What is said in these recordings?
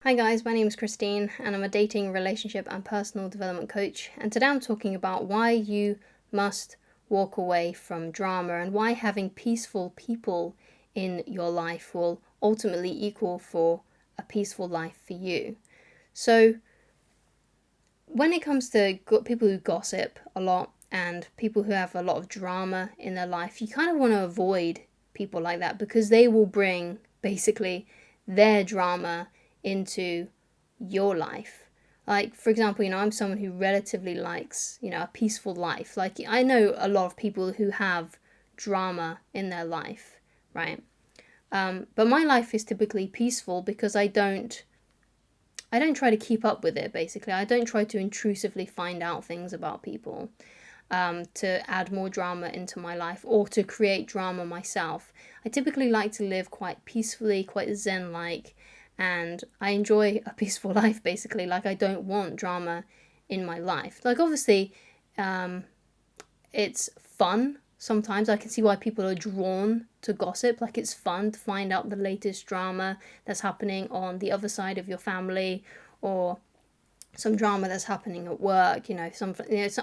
Hi guys, my name is Christine and I'm a dating, relationship and personal development coach, and today I'm talking about why you must walk away from drama and why having peaceful people in your life will ultimately equal for a peaceful life for you. So when it comes to people who gossip a lot and people who have a lot of drama in their life, you kind of want to avoid people like that because they will bring basically their drama into your life. Like, for example, I'm someone who relatively likes, a peaceful life. Like, I know a lot of people who have drama in their life, right? But my life is typically peaceful because I don't try to keep up with it, basically. I don't try to intrusively find out things about people to add more drama into my life or to create drama myself. I typically like to live quite peacefully, quite zen-like, and I enjoy a peaceful life, basically. Like, I don't want drama in my life. Like, obviously, it's fun sometimes. I can see why people are drawn to gossip. Like, it's fun to find out the latest drama that's happening on the other side of your family, or some drama that's happening at work. So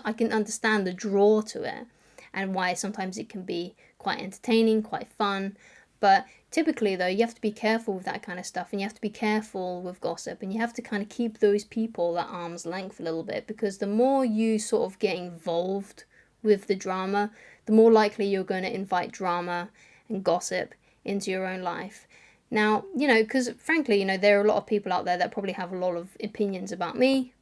I can understand the draw to it and why sometimes it can be quite entertaining, quite fun. But typically, though, you have to be careful with that kind of stuff, and you have to be careful with gossip, and you have to kind of keep those people at arm's length a little bit, because the more you sort of get involved with the drama, the more likely you're going to invite drama and gossip into your own life. Now, because frankly, there are a lot of people out there that probably have a lot of opinions about me.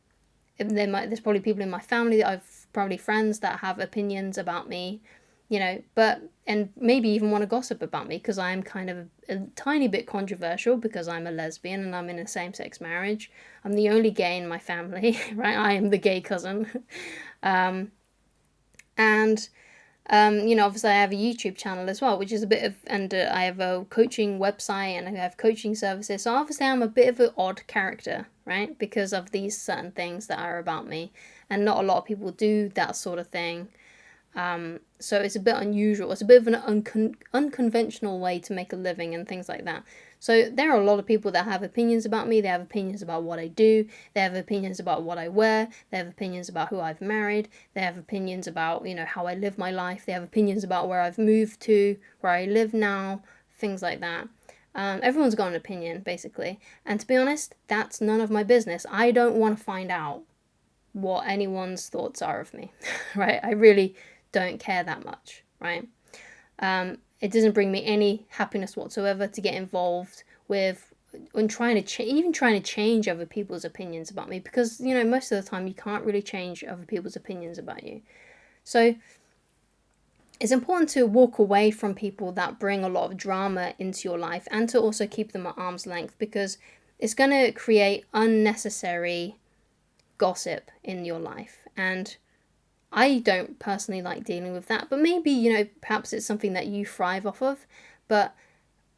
There's probably people in my family that I've probably friends that have opinions about me, and maybe even want to gossip about me because I'm kind of a tiny bit controversial because I'm a lesbian and I'm in a same-sex marriage. I'm the only gay in my family, right? I am the gay cousin. And obviously I have a YouTube channel as well, which is a bit of, and I have a coaching website and I have coaching services. So obviously I'm a bit of an odd character, right? Because of these certain things that are about me, and not a lot of people do that sort of thing. So it's a bit unusual. It's a bit of an unconventional way to make a living and things like that. So there are a lot of people that have opinions about me. They have opinions about what I do. They have opinions about what I wear. They have opinions about who I've married. They have opinions about, how I live my life. They have opinions about where I've moved to, where I live now, things like that. Everyone's got an opinion, basically. And to be honest, that's none of my business. I don't want to find out what anyone's thoughts are of me, right? I really don't care that much, right? It doesn't bring me any happiness whatsoever to get involved with and trying to change other people's opinions about me, because most of the time you can't really change other people's opinions about you. So it's important to walk away from people that bring a lot of drama into your life, and to also keep them at arm's length, because it's going to create unnecessary gossip in your life. And I don't personally like dealing with that, but maybe, perhaps it's something that you thrive off of. But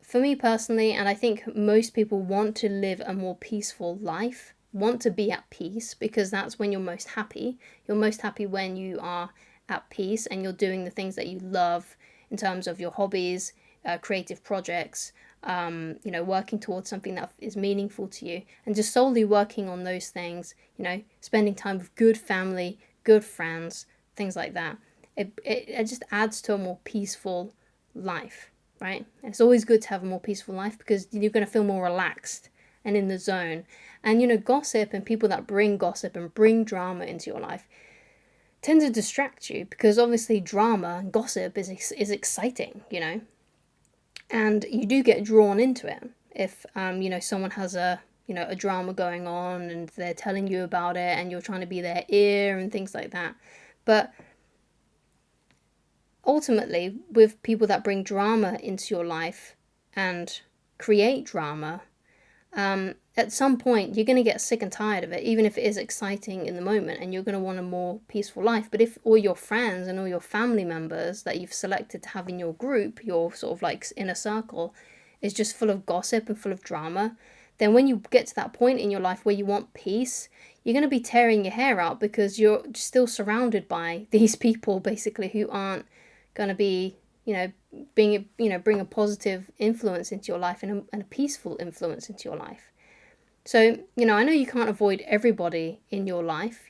for me personally, and I think most people want to live a more peaceful life, want to be at peace, because that's when you're most happy. You're most happy when you are at peace and you're doing the things that you love in terms of your hobbies, creative projects, working towards something that is meaningful to you, and just solely working on those things, spending time with good family, good friends, things like that. It just adds to a more peaceful life, right? And it's always good to have a more peaceful life because you're going to feel more relaxed and in the zone. And gossip and people that bring gossip and bring drama into your life tend to distract you, because obviously drama and gossip is exciting, and you do get drawn into it if someone has a drama going on and they're telling you about it and you're trying to be their ear and things like that. But ultimately, with people that bring drama into your life and create drama, at some point you're going to get sick and tired of it, even if it is exciting in the moment, and you're going to want a more peaceful life. But if all your friends and all your family members that you've selected to have in your group, your sort of like inner circle, is just full of gossip and full of drama, then when you get to that point in your life where you want peace, you're going to be tearing your hair out, because you're still surrounded by these people basically who aren't going to be, bring a positive influence into your life, and a peaceful influence into your life. So, I know you can't avoid everybody in your life,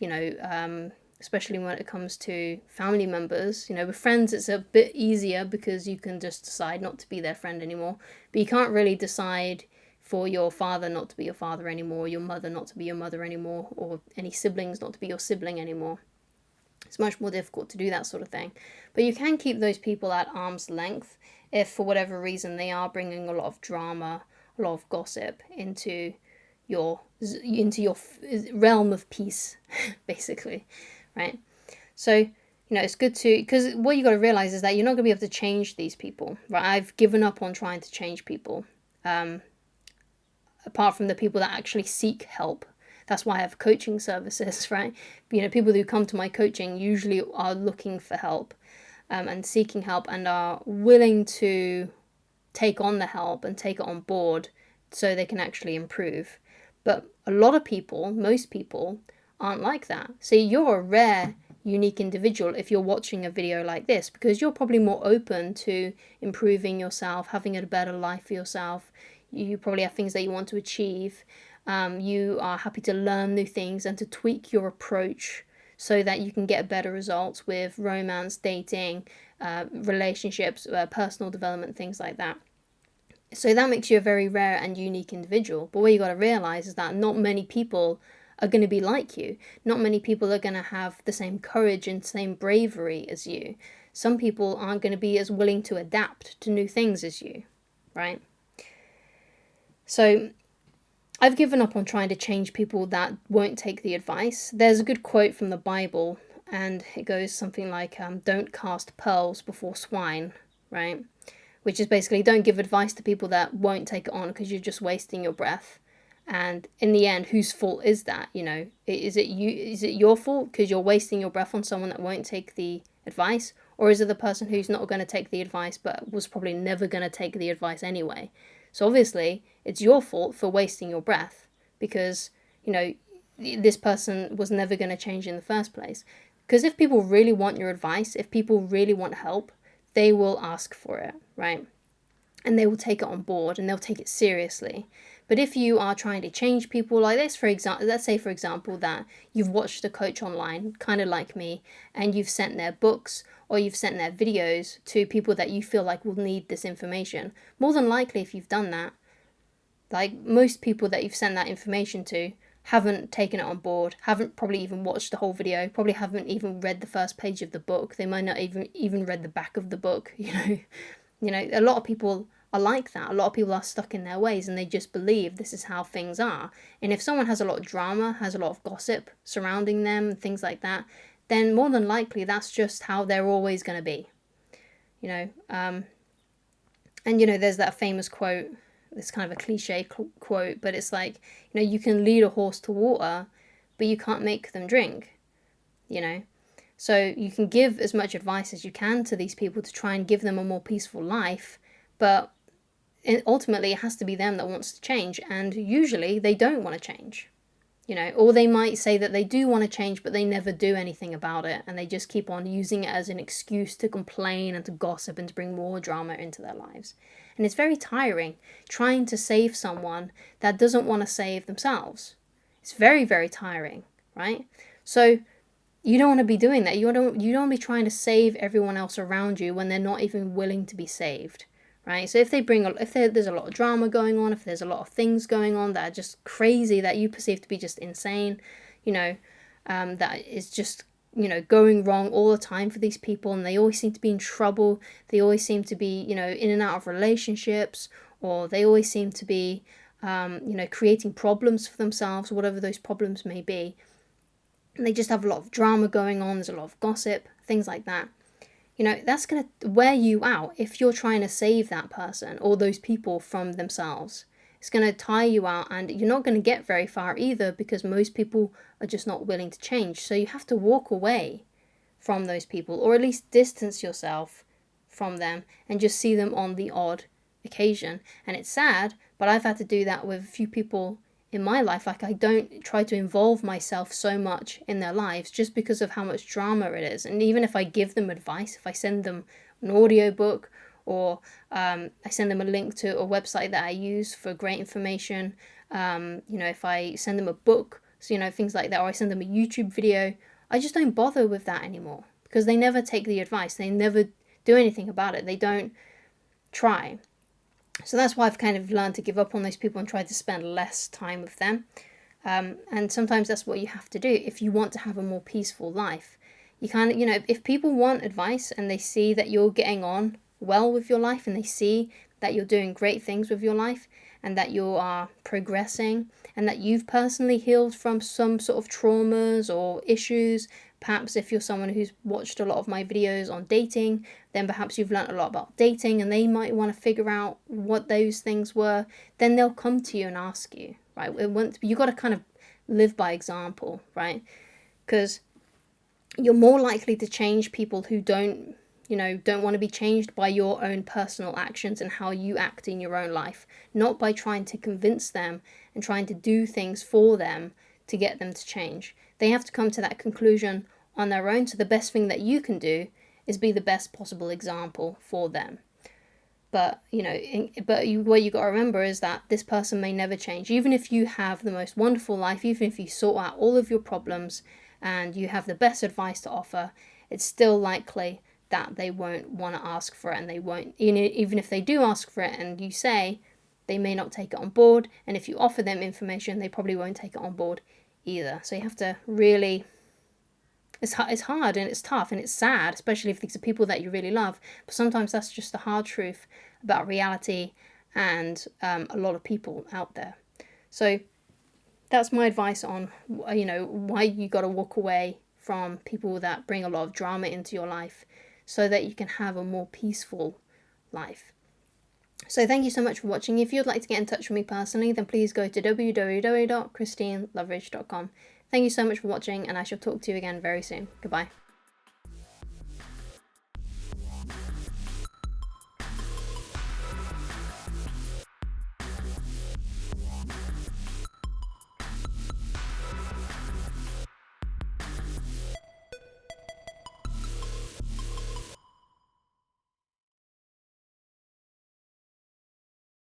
especially when it comes to family members. With friends, it's a bit easier because you can just decide not to be their friend anymore. But you can't really decide for your father not to be your father anymore, your mother not to be your mother anymore, or any siblings not to be your sibling anymore. It's much more difficult to do that sort of thing. But you can keep those people at arm's length if, for whatever reason, they are bringing a lot of drama, a lot of gossip your realm of peace, basically, right? So, it's good to, because what you got to realize is that you're not going to be able to change these people, right? I've given up on trying to change people, apart from the people that actually seek help. That's why I have coaching services, right? People who come to my coaching usually are looking for help, and seeking help, and are willing to take on the help and take it on board so they can actually improve. But a lot of people, most people, aren't like that. So you're a rare, unique individual if you're watching a video like this, because you're probably more open to improving yourself, having a better life for yourself. You probably have things that you want to achieve. You are happy to learn new things and to tweak your approach so that you can get better results with romance, dating, relationships, personal development, things like that. So that makes you a very rare and unique individual. But what you got to realize is that not many people are going to be like you. Not many people are going to have the same courage and same bravery as you. Some people aren't going to be as willing to adapt to new things as you, right? So I've given up on trying to change people that won't take the advice. There's a good quote from the Bible, and it goes something like, don't cast pearls before swine, right? Which is basically, don't give advice to people that won't take it on because you're just wasting your breath. And in the end, whose fault is that? Is it you? Is it your fault because you're wasting your breath on someone that won't take the advice? Or is it the person who's not going to take the advice but was probably never going to take the advice anyway? So obviously, it's your fault for wasting your breath because, this person was never going to change in the first place. Because if people really want your advice, if people really want help, they will ask for it, right? And they will take it on board and they'll take it seriously. But if you are trying to change people like this, for example, let's say, for example, that you've watched a coach online, kind of like me, and you've sent their books or you've sent their videos to people that you feel like will need this information. More than likely, if you've done that, like most people that you've sent that information to haven't taken it on board, haven't probably even watched the whole video, probably haven't even read the first page of the book. They might not even read the back of the book, a lot of people are like that. A lot of people are stuck in their ways and they just believe this is how things are. And if someone has a lot of drama, has a lot of gossip surrounding them, things like that, then more than likely that's just how they're always going to be. There's that famous quote, it's kind of a cliche quote, but it's like, you can lead a horse to water, but you can't make them drink, So you can give as much advice as you can to these people to try and give them a more peaceful life, but ultimately it has to be them that wants to change, and usually they don't want to change. Or they might say that they do want to change, but they never do anything about it, and they just keep on using it as an excuse to complain and to gossip and to bring more drama into their lives. And it's very tiring trying to save someone that doesn't want to save themselves. It's very, very tiring, right? So you don't want to be doing that. You don't want to be trying to save everyone else around you when they're not even willing to be saved. Right? So if there's a lot of drama going on, if there's a lot of things going on that are just crazy, that you perceive to be just insane, that is just, going wrong all the time for these people, and they always seem to be in trouble, they always seem to be, in and out of relationships, or they always seem to be, creating problems for themselves, whatever those problems may be. And they just have a lot of drama going on, there's a lot of gossip, things like that. That's going to wear you out if you're trying to save that person or those people from themselves. It's going to tire you out, and you're not going to get very far either, because most people are just not willing to change. So you have to walk away from those people, or at least distance yourself from them and just see them on the odd occasion. And it's sad, but I've had to do that with a few people in my life. Like, I don't try to involve myself so much in their lives just because of how much drama it is. And even if I give them advice, if I send them an audiobook, or I send them a link to a website that I use for great information, If I send them a book, so, things like that, or I send them a YouTube video, I just don't bother with that anymore because they never take the advice. They never do anything about it. They don't try. So that's why I've kind of learned to give up on those people and try to spend less time with them. And sometimes that's what you have to do if you want to have a more peaceful life. You kind of, if people want advice and they see that you're getting on well with your life and they see that you're doing great things with your life and that you are progressing and that you've personally healed from some sort of traumas or issues, perhaps if you're someone who's watched a lot of my videos on dating, then perhaps you've learned a lot about dating and they might want to figure out what those things were, then they'll come to you and ask you, right? You've got to kind of live by example, right? Because you're more likely to change people who don't want to be changed by your own personal actions and how you act in your own life, not by trying to convince them and trying to do things for them to get them to change. They have to come to that conclusion on their own. So the best thing that you can do is be the best possible example for them. But, what you got to remember is that this person may never change. Even if you have the most wonderful life, even if you sort out all of your problems and you have the best advice to offer, it's still likely that they won't want to ask for it, and they won't, even if they do ask for it and you say, they may not take it on board, and if you offer them information, they probably won't take it on board either. So you have to really, it's hard and it's tough and it's sad, especially if these are people that you really love, but sometimes that's just the hard truth about reality and a lot of people out there. So that's my advice on, why you got to walk away from people that bring a lot of drama into your life so that you can have a more peaceful life. So thank you so much for watching. If you'd like to get in touch with me personally, then please go to www.christineloveridge.com. Thank you so much for watching, and I shall talk to you again very soon. Goodbye.